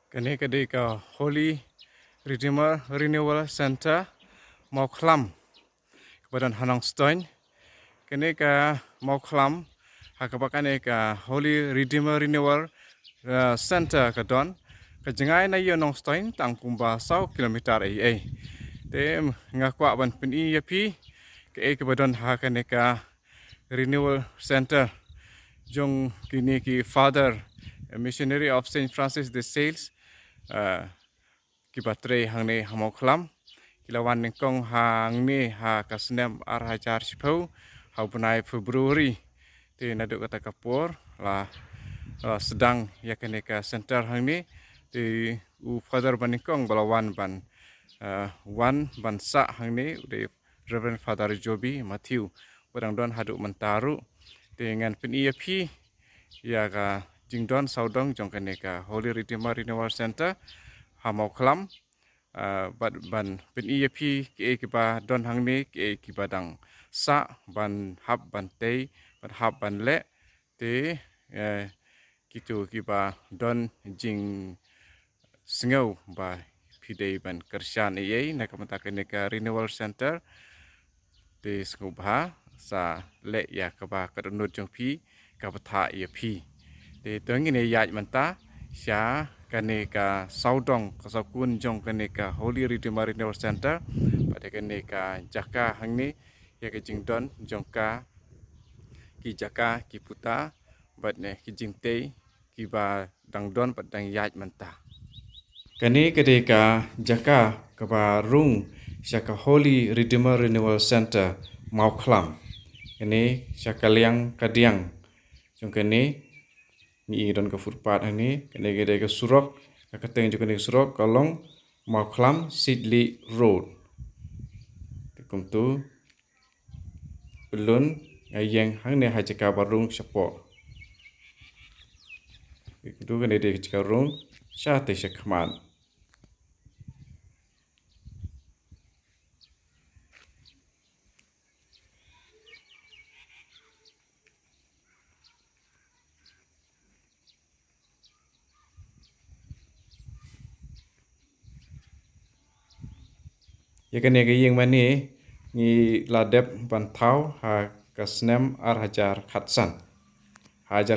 Kini kadi ka Holy Redeemer Renewal Center mau kelam kepada Hanong Stein. Kini ka mau kelam hakabakan ka Holy Redeemer Renewal Center ka don kejengai na yo Nong Stein tang kumba 100 kilometer ai. Te ngakwa ban peni yapi ke kepada hakan ka Renewal Center jong kini ki Father Missionary of Saint Francis de Sales kibatre hang ni hamau kelam kilawan ningkong hang ni ha kasnem ar hajar sipau hau benai Februari ti naduk kata kapur lah sedang yakni ka center hang ni ti u father baningkong balawan wan ban sa hang ni de Reverend Father Joby Matthew barang don haduk mentaru dengan PNEP ya ka jingdon saudong jong ka Holy Redeemer Renewal Center hamau kelam ban PNEP ke ba don hang ni ke badang sa ban hab ban te ban hab ban le te kitu ba don jing sengau ba pidei ban kersian ye na kamata ka Renewal Center te sengau ba sa le ya ka ba kadunut jong pi ka patha ye pi te tong ni ya manta sia kane ka saudong ka sakun jong kane ka Holy Redeemer Renewal Center pada kane ka jaka hang ni ya ka jingdon jong ka ki jaka ki puta bat ne ki jingte ki ba dang don pat dang ya manta kane kade ka jaka ka ba rung sia ka Holy Redeemer Renewal Center mau khlam kane sia ka liang kadiang jong kane ni don ka footpath ni kene gede ka surok ka kateng jo kene surok kalong mau khlam Sidley Road kum tu belun ngayeng hang ne ha jaka barung sapo itu kene de jaka rung sha te shakman ya kene ga yeng mani ni ladep bantau ha kasnem ar hajar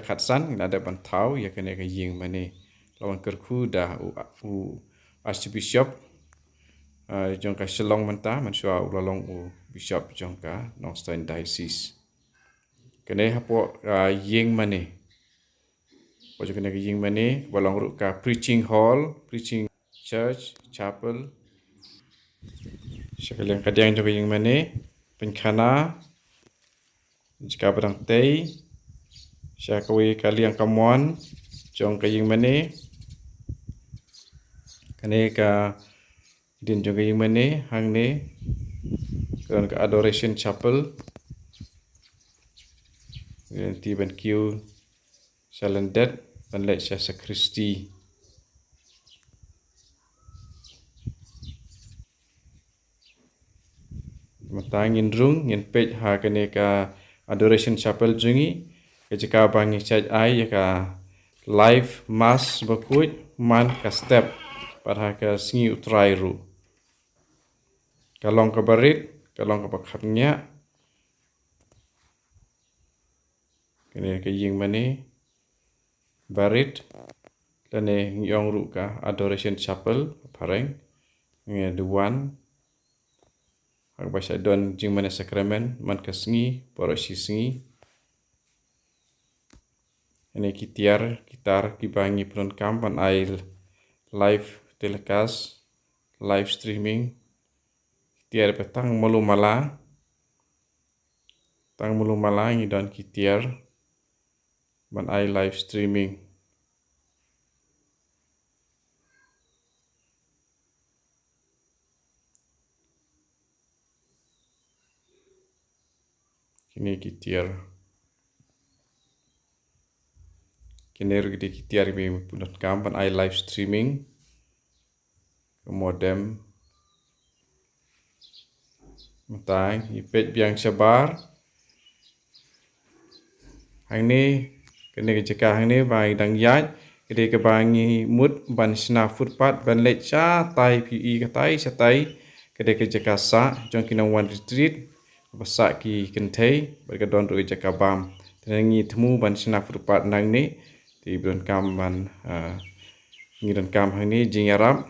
khatsan ladep bantau ya kene ga yeng mani lawan kerku dah u archbishop jong ka Shillong manta man shwa ulalong u bishop jong ka Nongstein diocese kene hapo yeng mani pojok kene ga yeng mani balong ru ka preaching hall preaching church chapel sekalian kadiang jong yang mani penkhana jika barang tei syakawi kaliang kamuan jong ka yang mani kane ka din jong yang mani hang ni kan ka adoration chapel ti ban kiu salandet ban le sya sakristi matangin rung ngin pej ha kane ka adoration chapel jungi ke jika bangi chaj ai ya ka live mass bakuj man ka step para ka singi utrai ru kalong ka barit kalong ka pakhatnya kane ka ying mani barit lane yong ru ka adoration chapel pareng nge duan Agba don jing mana sakramen man ka singi porosi singi ene kitar kibangi pron kampan ail live telecast live streaming tiar petang mulu mala ngi don kitiar ban ai live streaming kini kitiar kiner gede kitiar bi punot kampan ai live streaming ke modem matang ipet biang sabar hang ni kene jeka hang ni bai dang yat Kede ke bangi mut ban sina footpath ban lecha tai pi katai satai kede ke jakasa jong kinang one retreat basa ki kentai bergadon ru jakabam tenangi temu ban sina footpath nang ni di bulan kam ban ngiran kam hang ni jing arab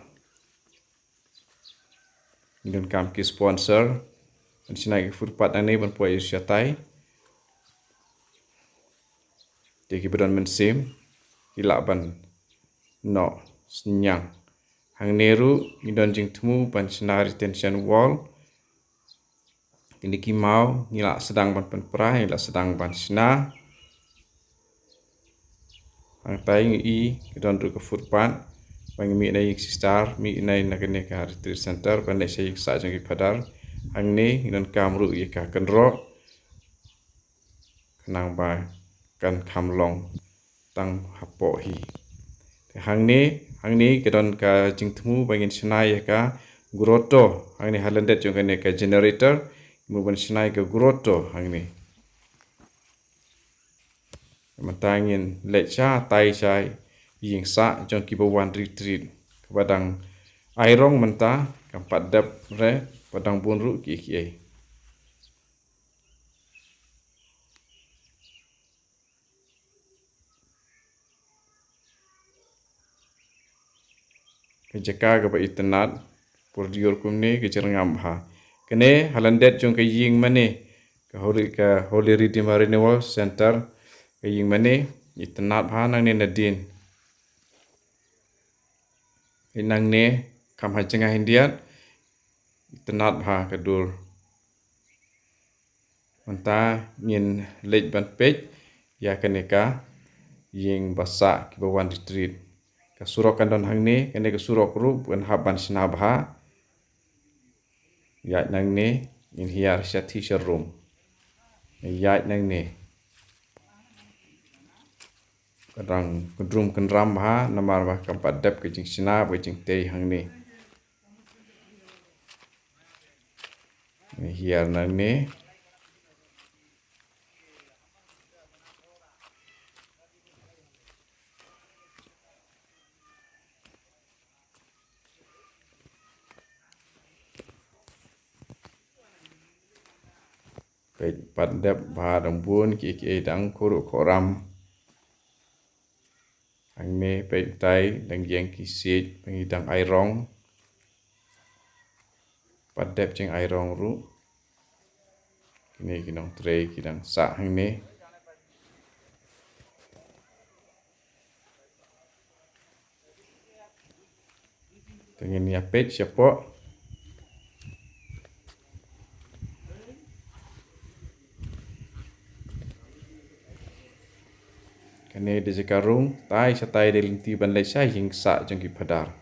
ngiran kam ki sponsor ban sina ki footpath nang ni ban puai satai di ki bulan mensim ilaban no senyang hang neru ngidon jing temu ban sina retention wall ini ki mau ngila sedang ban penprai ngila sedang ban sina hang tai ngi ngidon ru ke footpath bang mi nai star mi nai nakene ka retreat center ban nai sei sa jang ki padar hang ni ngidon kamru ye ka kenro kenang ba kan kamlong tang hapo hi hang ni kedon ka jingtemu bangin sinai ka groto hang ni halandet jong kene ka generator muban sinai ka groto hang ni matangin lecha tai sai ying sa jong ki bawan retreat kepadang airong menta kampat dap re padang bunru ki ki kejaka ke internet por dior kumne ke cerngam ha kene halandet jong ke ying mane ke holy redeemer renewal center ke ying mane internet ha nang ne nadin inang ne kam ha cengah indiat internet ha kedur menta ngin lej ban pej ya keneka ying basa ke bawan retreat ka surok kandon hang ni kene ke surok ru bukan haban sinabha ya nang ni in hiar syati room ya nang ni kadang kudrum kendram ha namar bah kampat dap ke jing sina ke jing tei hang ni hiar nang ni pej padap ba dang bun ki dang kuru koram hang ni pej tai dang yang ki sit pengidang airong padap jeng airong ru kini kinong tray kidang sa hang ni tengin ya pej siapa kene de jekarung tai satai de linti ban lai sai hing sa jeng ki padar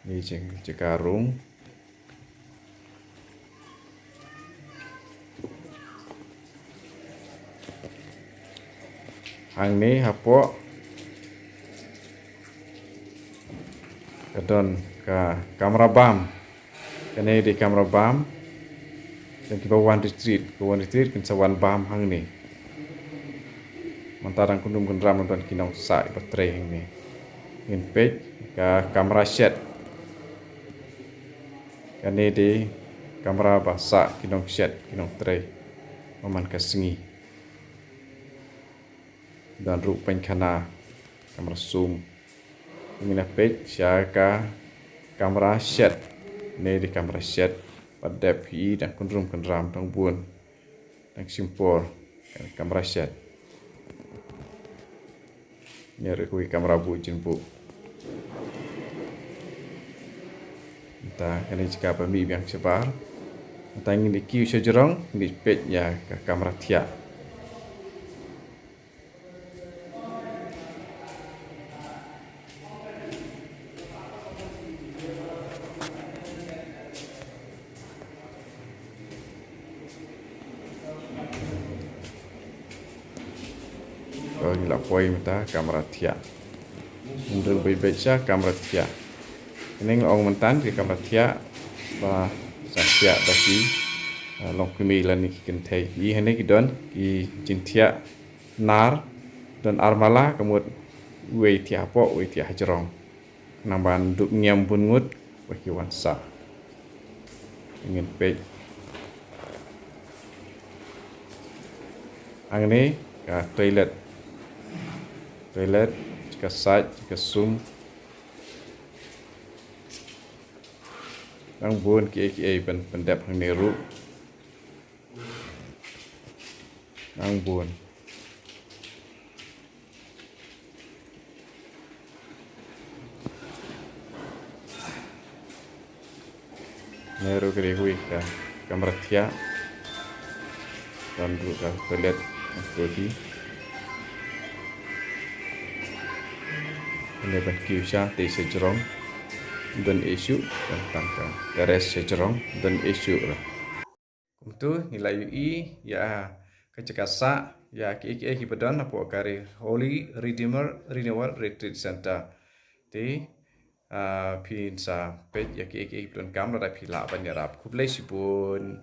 ni jeng jekarung hang ni hapo kadon ka kamera bam kene di kamera bam dan ki bawan retreat kan sawan bam hang ni mantarang kundum kendram dan kinong sa baterai hang ni in page ka kamera set kene di kamera basa kinong set kinong tray maman ka sengi dan ru pen kana kamera zoom ngina page syaka kamera set ne di kamera set pada pi dan kundrum kendram tang bun tang simpor kamera set nyari kui kamera bu jinpu ta kene jika pami biang sebar ta ingin di kiu sejerong di page ya ke kamera tia kalau ni lah poi mata kamera tia untuk baca kamera tia ini ngong mentan di kamera tia ba sa tia bagi long kumi lan ni kin thai i hene ki don ki jin tia nar dan armala kemud wei ti apo wei ti hajrong namban duk ngiam bun ngut bagi wansa ingin pej angne ka toilet jika saj jika sum nang bun ki pen pendep hang neru nang bun neru kiri hui ka kamar tia dan dulu ka toilet bodi ini ban kiusha te sejrong dan isu dan tangka teres sejrong dan isu lah kumtu nilai UI ya kecekasa ya ki badan apo kari Holy Redeemer Renewal Retreat Center ti pin sa pej ya ki badan kam la pila ban yarap kublai sibun